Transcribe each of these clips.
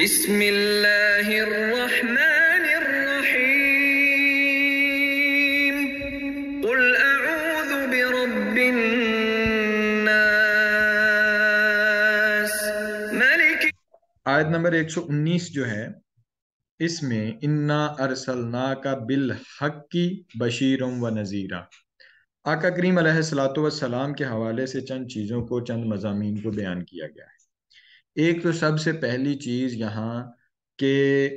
बिस्मिल्लाहिर्रहमानिर्रहीम कुल अऊज़ु बिरब्बिन्नास मलिक। आयत नंबर 119 जो है, इसमें इन्ना अरसलना का बिल हक्की बशीरम व नज़ीरा, आका करीम अलैहिस्सलातु वस्सलाम के हवाले से चंद चीज़ों को, चंद मज़ामीन को बयान किया गया है। एक तो सबसे पहली चीज़ यहाँ के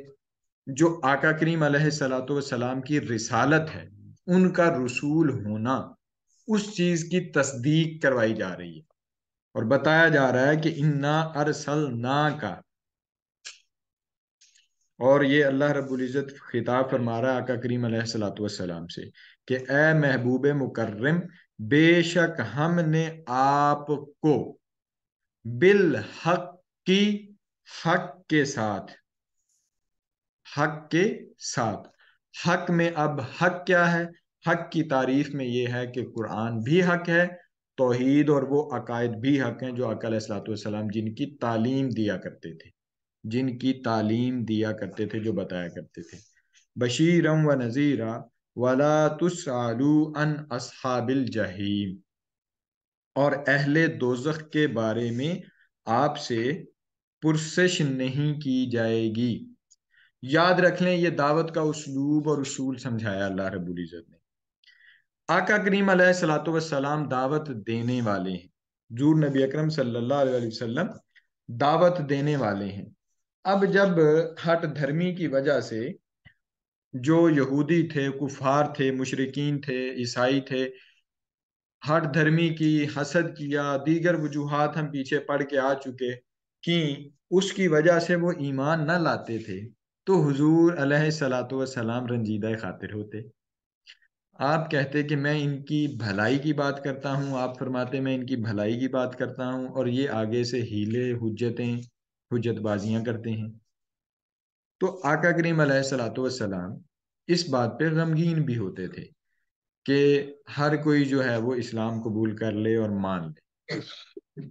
जो आका करीम अलैहिस्सलातु वस्सलाम की रिसालत है, उनका रसूल होना, उस चीज़ की तस्दीक करवाई जा रही है और बताया जा रहा है कि इन्ना अरसलना का, और ये अल्लाह रब्बुल इज़्ज़त खिताब फरमा रहा है आका करीम अलैहिस्सलातु वस्सलाम से कि ए महबूब मुकर्रम, बेशक हमने आपको बिल हक की, हक के साथ, हक के साथ। हक में अब हक क्या है? हक की तारीफ में यह है कि कुरान भी हक है, तौहीद और वो अकायद भी हक हैं जो आका अलैहिस्सलातु वस्सलाम जिनकी तालीम दिया करते थे, जिनकी तालीम दिया करते थे, जो बताया करते थे। बशीरम व नज़ीरा वला तुस्अलू अन अस्हाबिल जहीम, और अहले दोज़ख के बारे में आपसे पुरसिश नहीं की जाएगी। याद रख लें, ये दावत का उस्लूब और उसूल समझाया अल्लाह रब्बुल इज़्ज़त ने। आका करीम अलैहिस्सलातु वस्सलाम दावत देने वाले हैं, जूर नबी अकरम सल्लल्लाहु अलैहि वसल्लम दावत देने वाले हैं। अब जब हट धर्मी की वजह से जो यहूदी थे, कुफार थे, मुशरिकीन थे, ईसाई थे, हट धर्मी की, हसद किया, दीगर वजूहात हम पीछे पढ़ के आ चुके कि उसकी वजह से वो ईमान न लाते थे, तो हुजूर अलैहिस्सलातु वस्सलाम रंजीदा खातिर होते। आप कहते कि मैं इनकी भलाई की बात करता हूँ, आप फरमाते मैं इनकी भलाई की बात करता हूँ, और ये आगे से हीले हुज्जतें, हुज्जतबाजियां करते हैं। तो आका करीम अलैहिस्सलातु वस्सलाम इस बात पे गमगीन भी होते थे कि हर कोई जो है वो इस्लाम कबूल कर ले और मान ले।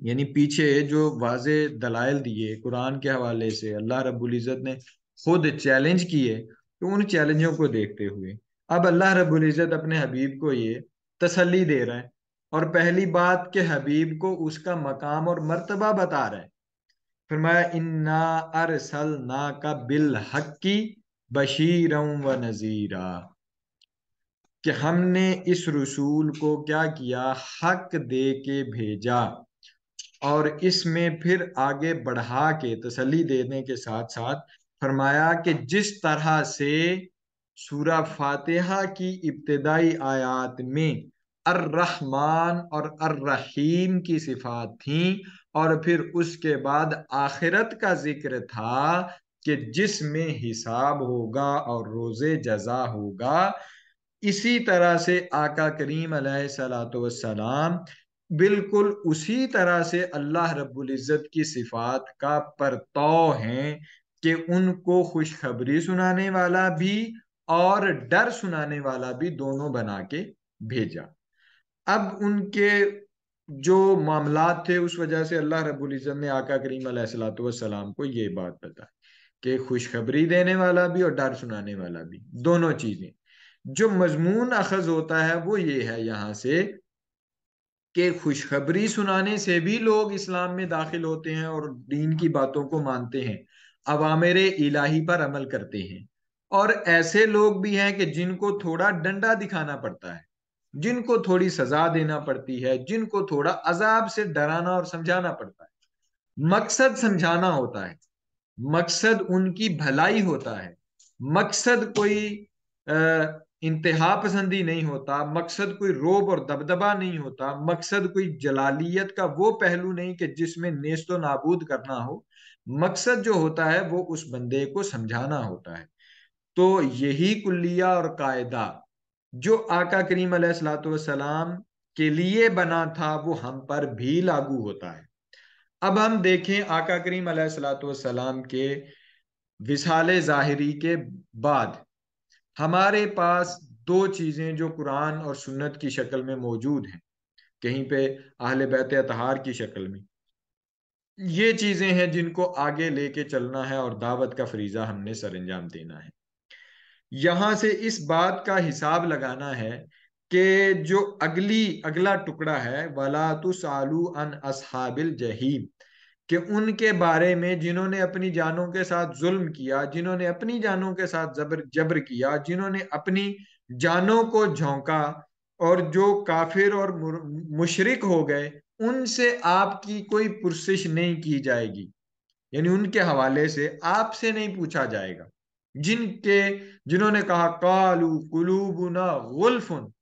यानी पीछे जो वाजे दलाइल दिए कुरान के हवाले से, अल्लाह रब्बुल इज़्ज़त ने खुद चैलेंज किए, तो उन चैलेंजों को देखते हुए अब अल्लाह रब्बुल इज़्ज़त अपने हबीब को ये तसल्ली दे रहा है, और पहली बात के हबीब को उसका मकाम और मर्तबा बता रहा है। फरमाया इन्ना अरसलना का बिल हक्की बशीरम व नज़ीरा, कि हमने इस रसूल को क्या किया, हक दे के भेजा। और इसमें फिर आगे बढ़ा के तसल्ली देने के साथ साथ फरमाया कि जिस तरह से सूरा फातिहा की इब्तिदाई आयात में अर रहमान और अर रहीम की सिफात थी, और फिर उसके बाद आखिरत का जिक्र था कि जिसमें हिसाब होगा और रोजे जजा होगा, इसी तरह से आका करीम अलैहिस्सलातु वस्सलाम बिल्कुल उसी तरह से अल्लाह रब्बुल इज़्ज़त की सिफात का परतौ हैं कि उनको खुशखबरी सुनाने वाला भी और डर सुनाने वाला भी, दोनों बना के भेजा। अब उनके जो मामलात थे, उस वजह से अल्लाह रब्बुल इज़्ज़त ने आका करीम अलैहिस्सलातु वस्सलाम को ये बात बताई कि खुशखबरी देने वाला भी और डर सुनाने वाला भी, दोनों चीजें। जो मजमून अखज होता है वो ये है यहाँ से कि खुशखबरी सुनाने से भी लोग इस्लाम में दाखिल होते हैं और दीन की बातों को मानते हैं, अवामिरे इलाही पर अमल करते हैं। और ऐसे लोग भी हैं कि जिनको थोड़ा डंडा दिखाना पड़ता है, जिनको थोड़ी सजा देना पड़ती है, जिनको थोड़ा अजाब से डराना और समझाना पड़ता है। मकसद समझाना होता है, मकसद उनकी भलाई होता है, मकसद कोई इंतहा पसंदी नहीं होता, मकसद कोई रोब और दबदबा नहीं होता, मकसद कोई जलालियत का वो पहलू नहीं कि जिसमें नेस्तो नाबूद करना हो। मकसद जो होता है वो उस बंदे को समझाना होता है। तो यही कुल्लिया और कायदा जो आका करीम अलैहिस्सलातु वस्सलाम के लिए बना था, वो हम पर भी लागू होता है। अब हम देखें आका करीम अलैहिस्सलातु वस्सलाम के विसाले ज़ाहिरी के बाद हमारे पास दो चीजें जो कुरान और सुन्नत की शक्ल में मौजूद हैं, कहीं पे अहले बैत अतहार की शक्ल में। ये चीजें हैं जिनको आगे लेके चलना है और दावत का फरीजा हमने सर अंजाम देना है। यहां से इस बात का हिसाब लगाना है कि जो अगला टुकड़ा है, वला तुसालू अन असहाबिल जहीम, कि उनके बारे में जिन्होंने अपनी जानों के साथ जुल्म किया, जिन्होंने अपनी जानों के साथ जबर जबर किया, जिन्होंने अपनी जानों को झोंका, और जो काफिर और मुशरिक हो गए, उनसे आपकी कोई पुरसिश नहीं की जाएगी। यानी उनके हवाले से आपसे नहीं पूछा जाएगा। जिनके जिन्होंने कहा कालू कुलूबुना गुल्फुन,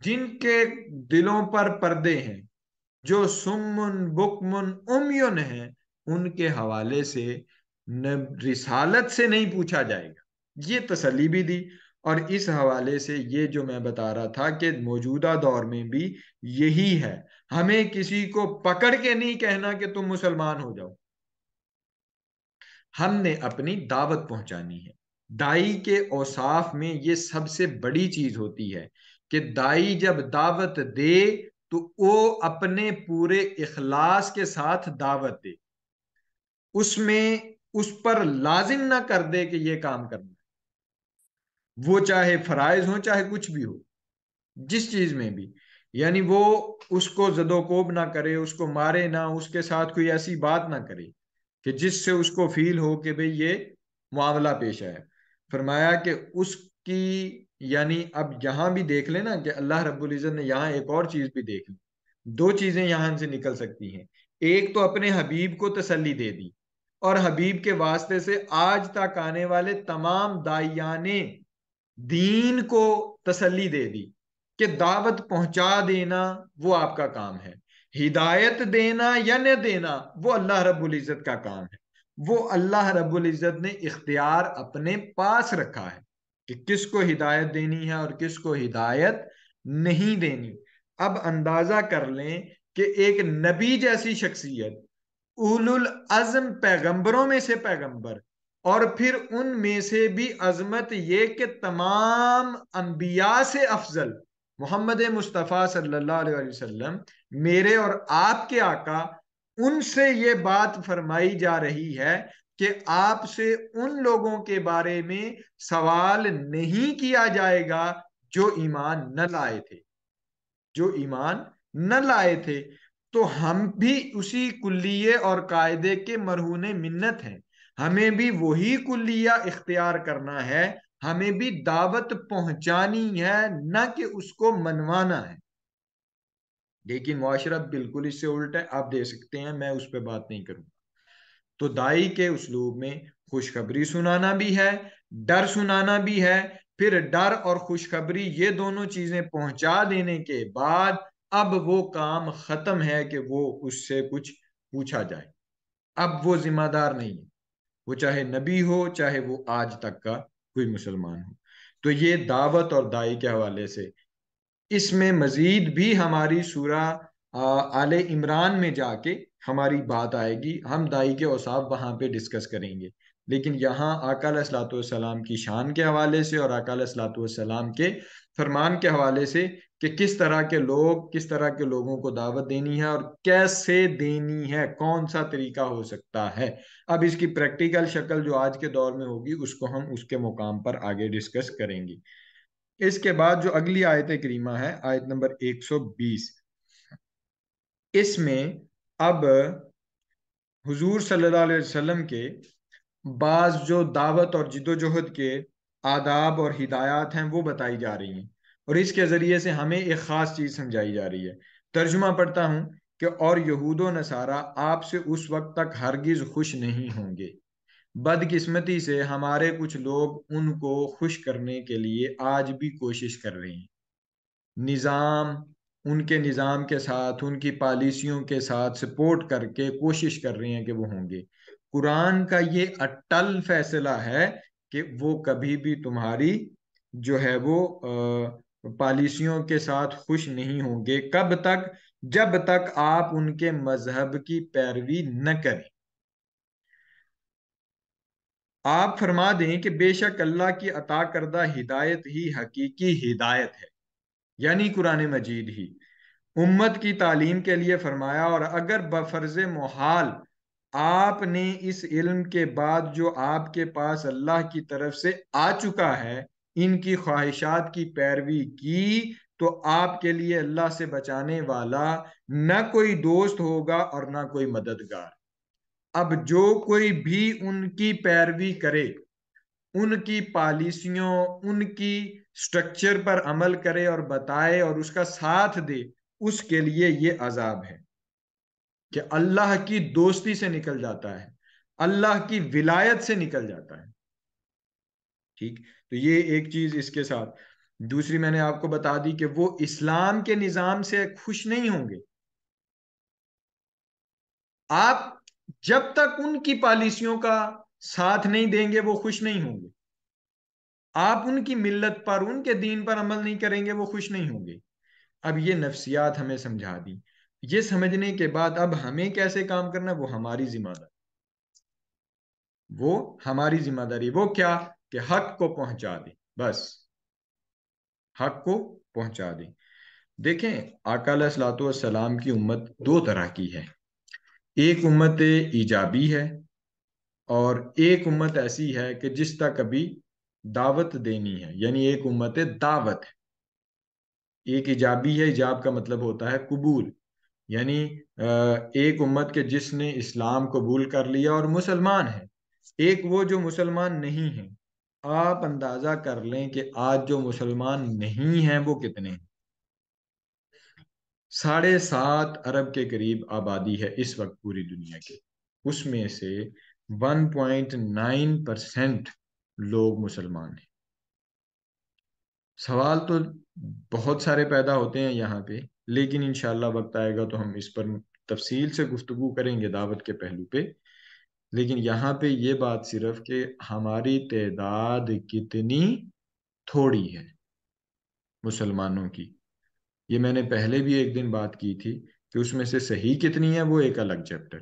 जिनके दिलों पर पर्दे हैं, जो सुम्मुन बुकमुन उम्युन हैं, उनके हवाले से रिसालत से नहीं पूछा जाएगा। ये तसल्ली भी दी। और इस हवाले से ये जो मैं बता रहा था कि मौजूदा दौर में भी यही है। हमें किसी को पकड़ के नहीं कहना कि तुम मुसलमान हो जाओ, हमने अपनी दावत पहुंचानी है। दाई के औसाफ में ये सबसे बड़ी चीज होती है कि दाई जब दावत दे तो वो अपने पूरे इखलास के साथ दावत दे, उसमें उस पर लाजिम ना कर दे कि ये काम करना है। वो चाहे फराइज हो चाहे कुछ भी हो, जिस चीज में भी, यानी वो उसको जदोकोब ना करे, उसको मारे ना, उसके साथ कोई ऐसी बात ना करे कि जिससे उसको फील हो कि भाई ये मामला पेश है। फरमाया कि उसकी, यानी अब यहां भी देख लेना कि अल्लाह रब्बुल इज्जत ने यहां एक और चीज भी देख ली। दो चीजें यहां से निकल सकती हैं। एक तो अपने हबीब को तसल्ली दे दी, और हबीब के वास्ते से आज तक आने वाले तमाम दाइयाने दीन को तसल्ली दे दी कि दावत पहुंचा देना वो आपका काम है, हिदायत देना या न देना वो अल्लाह रब्बुल इज्जत का काम है। वो अल्लाह रब्बुल इज्जत ने इख्तियार अपने पास रखा है कि किसको हिदायत देनी है और किसको हिदायत नहीं देनी। अब अंदाजा कर लें कि एक नबी जैसी शख्सियत, उलुल अज़्म पैगंबरों में से पैगंबर, और फिर उनमें से भी अजमत ये कि तमाम अंबिया से अफजल मोहम्मद मुस्तफ़ा सल्लल्लाहु अलैहि वसल्लम, मेरे और आपके आका, उनसे ये बात फरमाई जा रही है कि आपसे उन लोगों के बारे में सवाल नहीं किया जाएगा जो ईमान न लाए थे, जो ईमान न लाए थे। तो हम भी उसी कुल्लिये और कायदे के मरहूने मिन्नत हैं। हमें भी वही कुल्लिया इख्तियार करना है, हमें भी दावत पहुंचानी है, न कि उसको मनवाना है। लेकिन मुआशरा बिल्कुल इससे उल्टा है, आप दे सकते हैं, मैं उस पर बात नहीं करूंगा। तो दाई के उसलूब में खुशखबरी सुनाना भी है, डर सुनाना भी है। फिर डर और खुशखबरी ये दोनों चीजें पहुंचा देने के बाद अब वो काम खत्म है कि वो उससे कुछ पूछा जाए। अब वो जिम्मेदार नहीं है, वो चाहे नबी हो चाहे वो आज तक का कोई मुसलमान हो। तो ये दावत और दाई के हवाले से, इसमें मजीद भी हमारी सूरा आले इमरान में जाके हमारी बात आएगी, हम दाई के औसाफ वहां पे डिस्कस करेंगे। लेकिन यहाँ आका अलैहिस्सलाम की शान के हवाले से और आका अलैहिस्सलाम के फरमान के हवाले से कि किस तरह के लोग, किस तरह के लोगों को दावत देनी है और कैसे देनी है, कौन सा तरीका हो सकता है। अब इसकी प्रैक्टिकल शक्ल जो आज के दौर में होगी उसको हम उसके मुकाम पर आगे डिस्कस करेंगे। इसके बाद जो अगली आयत करीमा है, आयत नंबर 120, इसमें अब हुजूर सल्लल्लाहु अलैहि वसल्लम के बाज जो दावत और जिद्दोजहद के आदाब और हिदायत हैं वो बताई जा रही हैं, और इसके ज़रिए से हमें एक ख़ास चीज़ समझाई जा रही है। तर्जुमा पढ़ता हूँ कि और यहूद व नसारा आपसे उस वक्त तक हरगिज़ खुश नहीं होंगे। बदकिस्मती से हमारे कुछ लोग उनको खुश करने के लिए आज भी कोशिश कर रहे हैं। निज़ाम, उनके निज़ाम के साथ, उनकी पॉलिसियों के साथ सपोर्ट करके कोशिश कर रहे हैं कि वो होंगे। कुरान का ये अटल फैसला है कि वो कभी भी तुम्हारी जो है वो पॉलिसियों के साथ खुश नहीं होंगे। कब तक? जब तक आप उनके मजहब की पैरवी न करें। आप फरमा दें कि बेशक अल्लाह की अता करदा हिदायत ही हकीकी हिदायत है, यानी कुरान मजीद ही उम्मत की तालीम के लिए फरमाया। और अगर बफर्ज मोहाल आपने इस इल्म के बाद जो आपके पास अल्लाह की तरफ से आ चुका है, इनकी ख्वाहिशात की पैरवी की, तो आपके लिए अल्लाह से बचाने वाला न कोई दोस्त होगा और ना कोई मददगार। अब जो कोई भी उनकी पैरवी करे, उनकी पॉलिसियों, उनकी स्ट्रक्चर पर अमल करे और बताए और उसका साथ दे, उसके लिए ये अजाब है कि अल्लाह की दोस्ती से निकल जाता है, अल्लाह की विलायत से निकल जाता है। ठीक, तो ये एक चीज इसके साथ। दूसरी मैंने आपको बता दी कि वो इस्लाम के निजाम से खुश नहीं होंगे। आप जब तक उनकी पॉलिसियों का साथ नहीं देंगे वो खुश नहीं होंगे। आप उनकी मिल्लत पर, उनके दीन पर अमल नहीं करेंगे वो खुश नहीं होंगे। अब ये नफ्सियात हमें समझा दी। ये समझने के बाद अब हमें कैसे काम करना है, वो हमारी जिम्मेदारी। वो हमारी जिम्मेदारी, वो क्या, कि हक को पहुंचा दे, बस हक को पहुंचा दे। देखें, आका अलैहिस्सलातु वस्सलाम की उम्मत दो तरह की है। एक उम्मत ईजाबी है और एक उम्मत ऐसी है कि जिस तक अभी दावत देनी है, यानी एक उम्मत दावत है। एक इजाबी है, इजाब का मतलब होता है कबूल, यानी एक उम्मत के जिसने इस्लाम कबूल कर लिया और मुसलमान है। एक वो जो मुसलमान नहीं है। आप अंदाजा कर लें कि आज जो मुसलमान नहीं है वो कितने हैं। 7.5 अरब के करीब आबादी है इस वक्त पूरी दुनिया के। उसमें से 1.9% लोग मुसलमान हैं। सवाल तो बहुत सारे पैदा होते हैं यहाँ पे, लेकिन इंशाल्लाह वक्त आएगा तो हम इस पर तफसील से गुफ्तगू करेंगे दावत के पहलू पे। लेकिन यहाँ पे ये बात सिर्फ कि हमारी तादाद कितनी थोड़ी है मुसलमानों की। ये मैंने पहले भी एक दिन बात की थी कि उसमें से सही कितनी है वो एक अलग चैप्टर।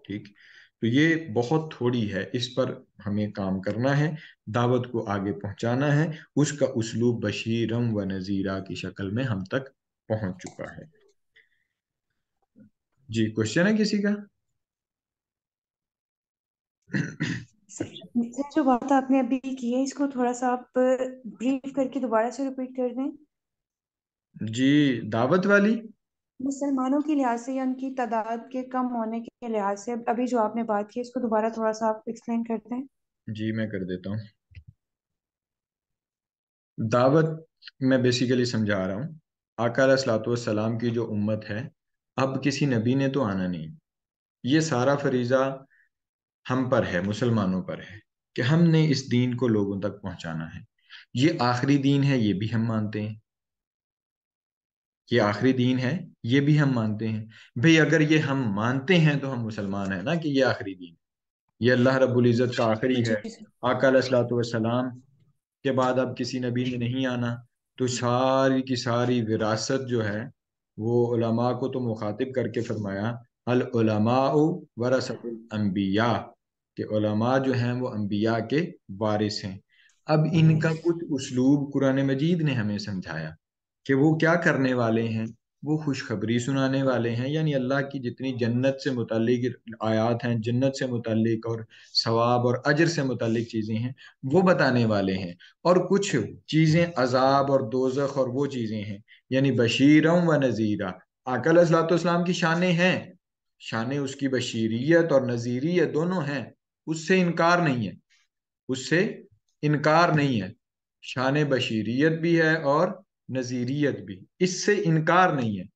ठीक, तो ये बहुत थोड़ी है, इस पर हमें काम करना है, दावत को आगे पहुंचाना है। उसका उसलूब बशीरम व नजीरा की शक्ल में हम तक पहुंच चुका है। जी, क्वेश्चन है किसी का? सर, जो बात आपने अभी की है इसको थोड़ा सा आप ब्रीफ करके दोबारा से रिपीट कर दें। जी, दावत वाली। मुसलमानों के लिहाज से या उनकी तादाद के कम होने के लिहाज से अभी जो आपने बात की इसको दोबारा थोड़ा सा आप एक्सप्लेन करते हैं। जी, मैं कर देता हूँ। दावत मैं बेसिकली समझा रहा हूँ। आका अलैहिस्सलाम की जो उम्मत है, अब किसी नबी ने तो आना नहीं। ये सारा फरीजा हम पर है, मुसलमानों पर है कि हमने इस दीन को लोगों तक पहुंचाना है। ये आखिरी दीन है, ये भी हम मानते हैं। ये आखिरी दीन है, ये भी हम मानते हैं। भाई अगर ये हम मानते हैं तो हम मुसलमान हैं ना, कि ये आखिरी दीन, ये अल्लाह रब्बुल इज्जत का आखिरी जी है। सर। आका अलैहिस्सलातु वस्सलाम के बाद अब किसी नबी ने नहीं आना, तो सारी की सारी विरासत जो है वो उलमा को तो मुखातिब करके फरमाया, अल उलमाउ वरसतुल अंबिया, कि उलमा जो हैं वो अंबिया के वारिस हैं। अब इनका कुछ उस्लूब कुरान मजीद ने हमें समझाया कि वो क्या करने वाले हैं। वो खुशखबरी सुनाने वाले हैं, यानी अल्लाह की जितनी जन्नत से मुतालिक आयात हैं, जन्नत से मुतालिक और सवाब और अजर से मुतालिक चीज़ें हैं, वो बताने वाले हैं। और कुछ चीज़ें अजाब और दोजख और वो चीज़ें हैं, यानी बशीरम व नज़ीरा। आका अलैहिस्सलाम की शानें हैं, शानें उसकी बशीरियत और नज़ीरियत दोनों हैं, उससे इनकार नहीं है, उससे इनकार नहीं है। शान बशीरियत भी है और नजीरियत भी, इससे इनकार नहीं है।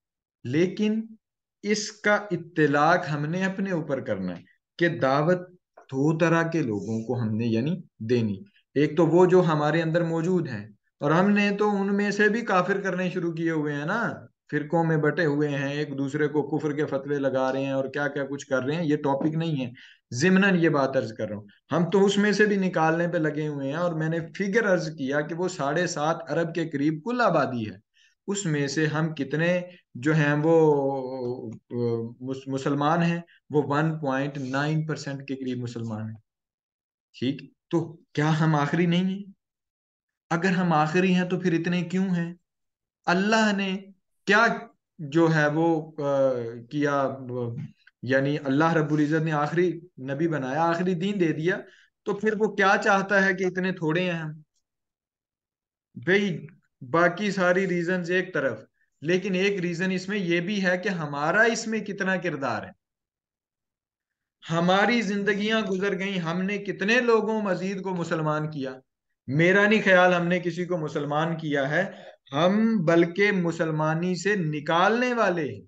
लेकिन इसका इत्तलाक हमने अपने ऊपर करना है कि दावत दो तरह के लोगों को हमने यानी देनी। एक तो वो जो हमारे अंदर मौजूद हैं, और हमने तो उनमें से भी काफिर करने शुरू किए हुए हैं ना, फिरकों में बटे हुए हैं, एक दूसरे को कुफर के फतवे लगा रहे हैं और क्या क्या कुछ कर रहे हैं। ये टॉपिक नहीं है, जिमनन ये बात अर्ज कर रहा हूँ। हम तो उसमें से भी निकालने पे लगे हुए हैं, और मैंने फिगर अर्ज किया कि वो 7.5 अरब के करीब कुल आबादी है। उसमें से हम कितने जो हैं वो मुसलमान हैं, वो 1.9% के करीब मुसलमान हैं। ठीक, तो क्या हम आखिरी नहीं है? अगर हम आखिरी हैं तो फिर इतने क्यों हैं? अल्लाह ने क्या जो है वो किया, यानी अल्लाह रब्बुल इज्जत ने आखिरी नबी बनाया, आखिरी दीन दे दिया, तो फिर वो क्या चाहता है कि इतने थोड़े हैं हम भाई। बाकी सारी रीजंस एक तरफ, लेकिन एक रीजन इसमें यह भी है कि हमारा इसमें कितना किरदार है। हमारी जिंदगियां गुजर गई, हमने कितने लोगों मजीद को मुसलमान किया। मेरा नहीं ख्याल हमने किसी को मुसलमान किया है, हम बल्कि मुसलमानी से निकालने वाले हैं।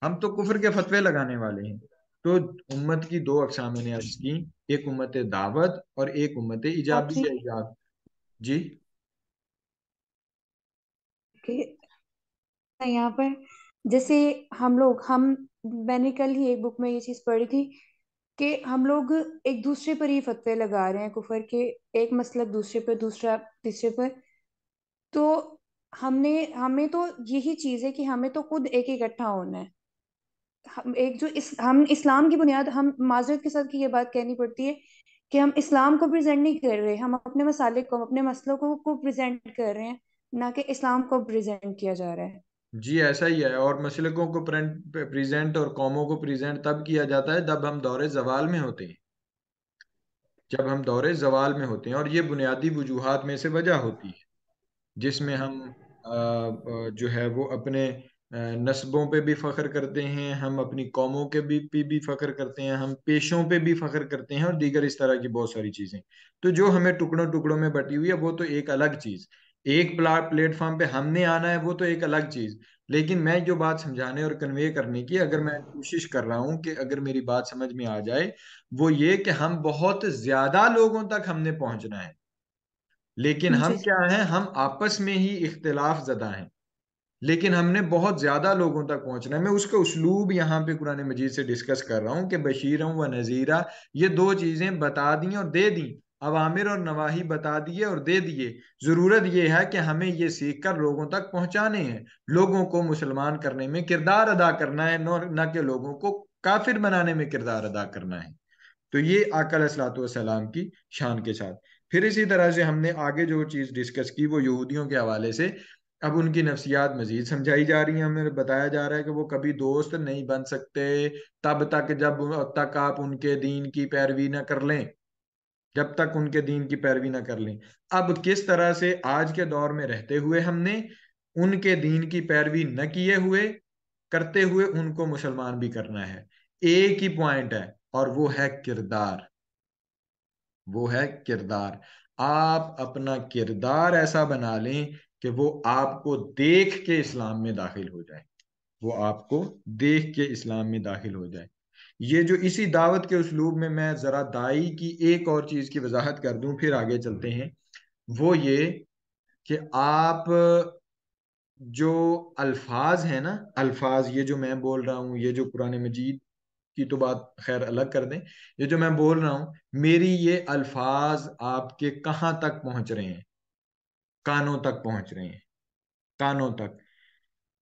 हम तो कुफर के फतवे लगाने वाले हैं। तो उम्मत की दो अकसाम मैंने अर्ज की, एक उम्मत दावत और एक उम्मत आप इजाबी जी या इजाब। जी। के यहाँ पर जैसे हम मैंने कल ही एक बुक में ये चीज पढ़ी थी कि हम लोग एक दूसरे पर ही फतवे लगा रहे हैं कुफर के, एक मसलब दूसरे पर, दूसरा तीसरे पर। तो हमने हमें तो यही चीज है कि हमें तो खुद एक इकट्ठा होना है। हम एक जो हम इस्लाम की बुनियाद, हम माजरत के साथ की ये बात कहनी पड़ती है कि हम इस्लाम को प्रेजेंट नहीं कर रहे, हम अपने मसाले को, अपने मसलों को प्रेजेंट कर रहे हैं, ना कि इस्लाम को प्रेजेंट किया जा रहा है। जी ऐसा ही है, और मसलकों को प्रेजेंट और कौमों को प्रेजेंट तब किया जाता है जब हम दौरे जवाल में होते हैं। जब हम दौरे जवाल में होते हैं, और ये बुनियादी वजूहात में से वजह होती है, जिसमें हम जो है वो अपने नस्बों पे भी फख्र करते हैं, हम अपनी कौमों के भी फख्र करते हैं, हम पेशों पे भी फख्र करते हैं, और दीगर इस तरह की बहुत सारी चीजें। तो जो हमें टुकड़ों टुकड़ों में बटी हुई है वो तो एक अलग चीज, एक प्लेटफॉर्म पे हमने आना है वो तो एक अलग चीज। लेकिन मैं जो बात समझाने और कन्वे करने की अगर मैं कोशिश कर रहा हूँ कि अगर मेरी बात समझ में आ जाए, वो ये कि हम बहुत ज्यादा लोगों तक हमने पहुंचना है, लेकिन हम जी। क्या हैं, हम आपस में ही इख्तिलाफ ज़दा हैं, लेकिन हमने बहुत ज्यादा लोगों तक पहुंचना है। मैं उसका उसलूब यहाँ पे कुरान मजीद से डिस्कस कर रहा हूँ कि बशीरम व नज़ीरा, ये दो चीजें बता दी और दे दी, अवामिर और नवाही बता दिए और दे दिए। जरूरत यह है कि हमें ये सीख कर लोगों तक पहुंचाने हैं, लोगों को मुसलमान करने में किरदार अदा करना है, न कि लोगों को काफिर बनाने में किरदार अदा करना है। तो ये आका अलैहिस्सलाम की शान के साथ। फिर इसी तरह से हमने आगे जो चीज डिस्कस की वो यहूदियों के हवाले से, अब उनकी नफ्सियात मजीद समझाई जा रही है, हमें बताया जा रहा है कि वो कभी दोस्त नहीं बन सकते तब तक जब तक आप उनके दीन की पैरवी न कर लें, जब तक उनके दीन की पैरवी न कर लें। अब किस तरह से आज के दौर में रहते हुए हमने उनके दीन की पैरवी न किए हुए, करते हुए उनको मुसलमान भी करना है। एक ही पॉइंट है, और वो है किरदार। वो है किरदार। आप अपना किरदार ऐसा बना लें कि वो आपको देख के इस्लाम में दाखिल हो जाए, वो आपको देख के इस्लाम में दाखिल हो जाए। ये जो इसी दावत के उसलूब में मैं जरा दाई की एक और चीज की वजाहत कर दूं, फिर आगे चलते हैं। वो ये कि आप जो अल्फाज है ना, अल्फाज ये जो मैं बोल रहा हूँ, ये जो कुरान मजीद की तो बात खैर अलग कर दें, ये जो मैं बोल रहा हूँ, मेरी ये अल्फाज आपके कहाँ तक पहुंच रहे हैं? कानों तक पहुंच रहे हैं, कानों तक।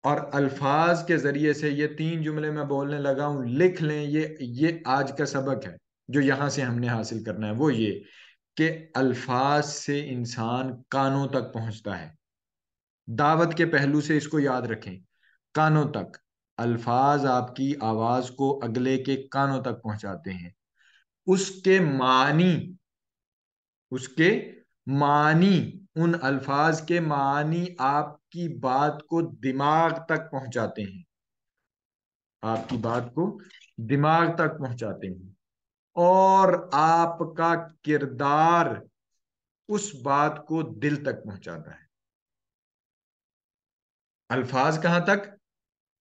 और अल्फाज के जरिए से ये तीन जुमले मैं बोलने लगा हूं, लिख लें, ये आज का सबक है जो यहां से हमने हासिल करना है। वो ये कि अल्फाज से इंसान कानों तक पहुंचता है। दावत के पहलू से इसको याद रखें, कानों तक। अल्फाज आपकी आवाज को अगले के कानों तक पहुंचाते हैं। उसके मानी, उसके मानी, उन अल्फाज के मानी आपकी बात को दिमाग तक पहुंचाते हैं, आपकी बात को दिमाग तक पहुंचाते हैं। और आपका किरदार उस बात को दिल तक पहुंचाता है। अल्फाज कहां तक?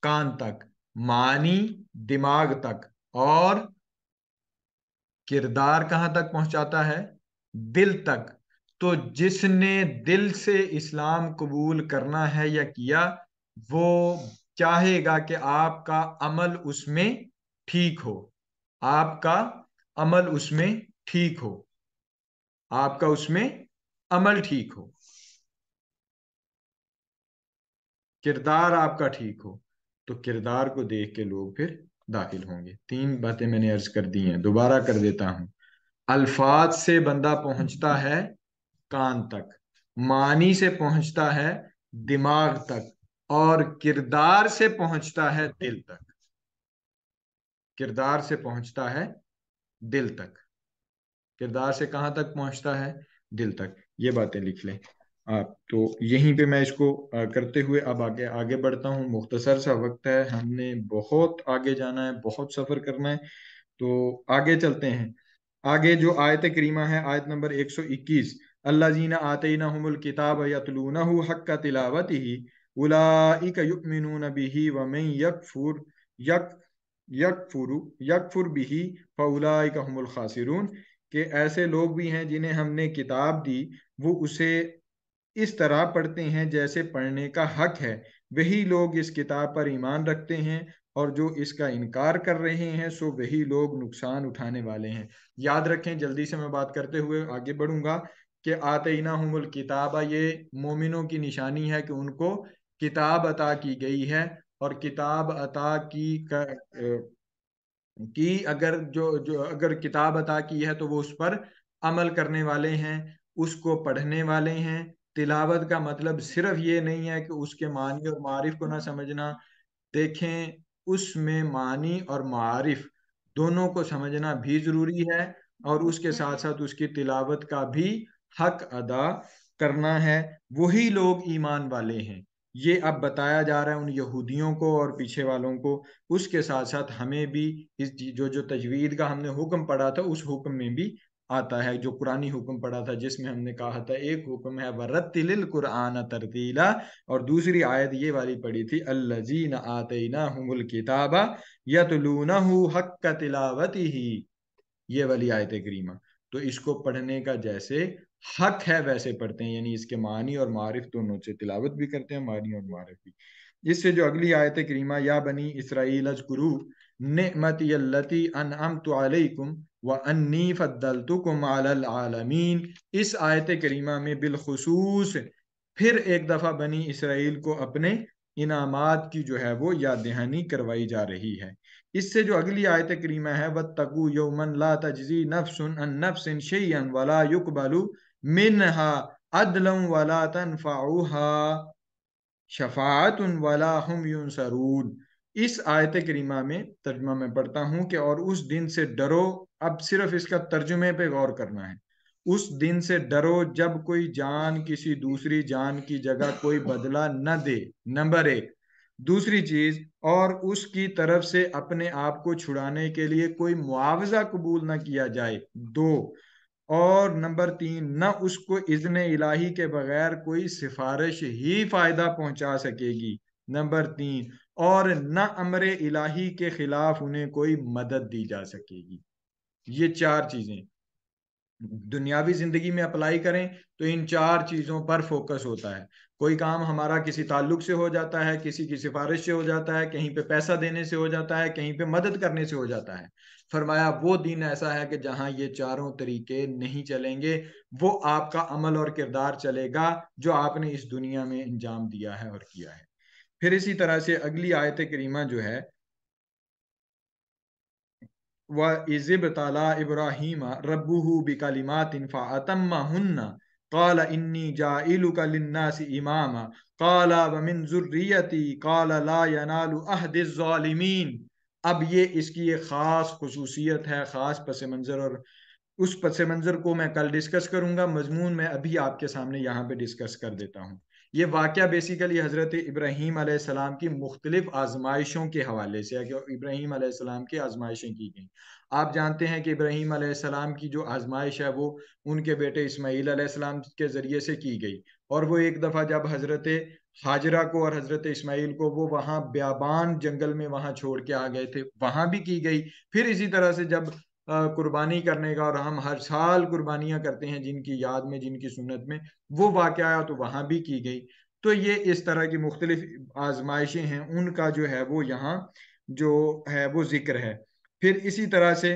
कान तक। मानी दिमाग तक। और किरदार कहां तक पहुंचाता है? दिल तक। तो जिसने दिल से इस्लाम कबूल करना है या किया, वो चाहेगा कि आपका अमल उसमें ठीक हो, आपका अमल उसमें ठीक हो, आपका उसमें अमल ठीक हो, किरदार आपका ठीक हो। तो किरदार को देख के लोग फिर दाखिल होंगे। तीन बातें मैंने अर्ज कर दी हैं, दोबारा कर देता हूं। अल्फाज से बंदा पहुंचता है कान तक, मानी से पहुंचता है दिमाग तक, और किरदार से पहुंचता है दिल तक। किरदार से पहुंचता है दिल तक। किरदार से कहाँ तक पहुंचता है? दिल तक। ये बातें लिख लें आप। तो यहीं पे मैं इसको करते हुए अब आगे आगे बढ़ता हूँ। मुख्तसर सा वक्त है, हमने बहुत आगे जाना है, बहुत सफर करना है। तो आगे चलते हैं। आगे जो आयत करीमा है, आयत नंबर 121, अल्लाजीना आतैनाहुमुल किताब यतलूनहु हक्का तिलावतिही उलाइका युमिनून बिही व मन यक यकफुरु यकफुर बिही फउलाइका हुमुल खासिरून। कि ऐसे लोग भी हैं जिन्हें हमने किताब दी, वो उसे इस तरह पढ़ते हैं जैसे पढ़ने का हक है, वही लोग इस किताब पर ईमान रखते हैं, और जो इसका इनकार कर रहे हैं सो वही लोग नुकसान उठाने वाले हैं। याद रखें, जल्दी से मैं बात करते हुए आगे बढ़ूंगा, कि आतईना हुमुल किताबा, ये मोमिनों की निशानी है कि उनको किताब अता की गई है। और किताब अता की अगर जो जो अगर किताब अता की है तो वो उस पर अमल करने वाले हैं, उसको पढ़ने वाले हैं। तिलावत का मतलब सिर्फ ये नहीं है कि उसके मानी और मारिफ को ना समझना। देखें, उसमें मानी और मारिफ दोनों को समझना भी जरूरी है, और उसके साथ साथ उसकी तिलावत का भी हक अदा करना है। वही लोग ईमान वाले हैं। ये अब बताया जा रहा है उन यहूदियों को और पीछे वालों को। उसके साथ साथ हमें भी इस जो जो तजवीद का हमने हुक्म पढ़ा था, उस हुक्म में भी आता है, जो कुरानी हुक्म पढ़ा था, जिसमें हमने कहा था एक हुक्म है वरत्तिलिल कुरआन तरतीला, और दूसरी आयत ये वाली पढ़ी थी अल्लजीना आतैनाहुमुल किताबा यतलूनहु हक्का तिलावतिही, ये वाली आयत करीमा। तो इसको पढ़ने का जैसे हक है वैसे पढ़ते हैं, यानी इसके मानी और मारिफ दोनों से तिलावत भी करते हैं, मानी और मारिफ भी। इससे जो अगली आयत करीमा, या बनी इसराइल अज़कुरू निअमती अल्लती अनअमतु अलैकुम व अन्नी फद्दलतुकुम अलल आलमीन, इस आयत करीमा में बिलखुसूस फिर एक दफा बनी इसराइल को अपने इनामात की जो है वो याद दहानी करवाई जा रही है। इससे जो अगली आयत करीमा है, वत्तकू यौमन ला तजजी नफ्सुन अन नफ्सिन शैयन वला युकबलु मिनहा अदलन वला तनफउहा शफाअतुन वला हुम युनसरून। इस आयत करीमा में तर्जुमा मैं पढ़ता हूं कि और उस दिन से डरो। अब सिर्फ इसका तर्जुमे पे गौर करना है। उस दिन से डरो जब कोई जान किसी दूसरी जान की जगह कोई बदला न दे, नंबर एक। दूसरी चीज, और उसकी तरफ से अपने आप को छुड़ाने के लिए कोई मुआवजा कबूल न किया जाए, दो। और नंबर तीन, न उसको इज़्न इलाही के बगैर कोई सिफारिश ही फायदा पहुंचा सकेगी, नंबर तीन। और न अमरे इलाही के खिलाफ उन्हें कोई मदद दी जा सकेगी। ये चार चीजें दुनियावी जिंदगी में अप्लाई करें तो इन चार चीजों पर फोकस होता है। कोई काम हमारा किसी ताल्लुक से हो जाता है, किसी की सिफारिश से हो जाता है, कहीं पे पैसा देने से हो जाता है, कहीं पे मदद करने से हो जाता है। फरमाया वो दिन ऐसा है कि जहां ये चारों तरीके नहीं चलेंगे, वो आपका अमल और किरदार चलेगा जो आपने इस दुनिया में अंजाम दिया है और किया है। फिर इसी तरह से अगली आयत करीमा जो है, व इज़िब ताला इब्राहीम रब्बुहु बिकलिमातिन फ़अतम्महुन्ना क़ाल इन्नी जाइलुका लिन्नासि इमामा क़ाल व मिन ज़ुर्रियती क़ाल ला यनालु अहदिज़ ज़ालिमीन। अब ये इसकी एक खास खुसूसियत है, खास पस मंजर, और उस पस मंजर को मैं कल डिस्कस करूंगा। मजमून मैं अभी आपके सामने यहाँ पे डिस्कस कर देता हूँ। ये वाक़या बेसिकली हज़रत इब्राहीम अलैहिस्सलाम की मुख्तलिफ आजमाइशों के हवाले से है, कि इब्राहीम अलैहिस्सलाम की आजमाइशें की गई। आप जानते हैं कि इब्राहीम अलैहिस्सलाम की जो आजमाइश है वो उनके बेटे इस्माईल अलैहिस्सलाम के ज़रिए से की गई। और वो एक दफ़ा जब हज़रत हाजरा को और हज़रत इस्माईल को वो वहाँ ब्याबान जंगल में वहाँ छोड़ के आ गए थे, वहाँ भी की गई। फिर इसी तरह से जब कुर्बानी करने का, और हम हर साल कुर्बानियां करते हैं जिनकी याद में, जिनकी सुन्नत में, वो वाक़या आया तो वहां भी की गई। तो ये इस तरह की मुख्तलिफ आजमाइशें हैं, उनका जो है वो यहाँ जो है वो जिक्र है। फिर इसी तरह से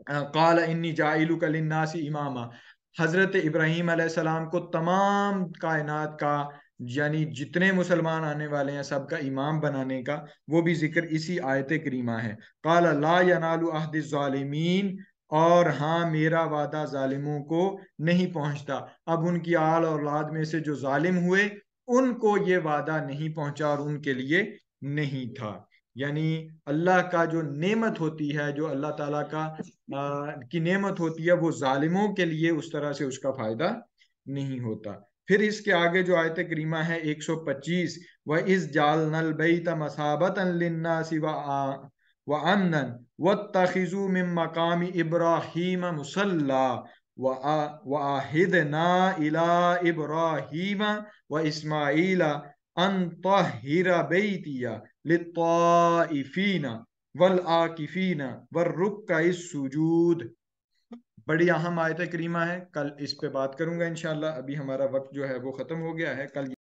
काल इन्नी जाइलु लिन्नासी इमामा, हजरत इब्राहीम अलैहिस्सलाम को तमाम कायनात का, यानी जितने मुसलमान आने वाले हैं सबका इमाम बनाने का, वो भी जिक्र इसी आयत करीमा है। काल ला यनालु अहदिज़ ज़ालिमीन, और हाँ मेरा वादा जालिमों को नहीं पहुंचता। अब उनकी आल और औलाद में से जो जालिम हुए उनको ये वादा नहीं पहुंचा और उनके लिए नहीं था। यानी अल्लाह का जो नेमत होती है, जो अल्लाह ताला का की नेमत होती है, वो जालिमों के लिए उस तरह से उसका फायदा नहीं होता। फिर इसके आगे जो आयत करीमा है 125, व इस जालनल बैत मसाबतन लिन्नासि व अमनन वत्तखिजू मिन मकामी इब्राहीम मुसल्ला व आहिदना इला इब्राहीम व इस्माईला अन तहिरा बैतिया लित्ताइफीना वल आकिफीना वर रुक्का सुजूद। बड़ी अहम आयत करीमा है, कल इस पे बात करूंगा इंशाल्लाह। अभी हमारा वक्त जो है वो खत्म हो गया है। कल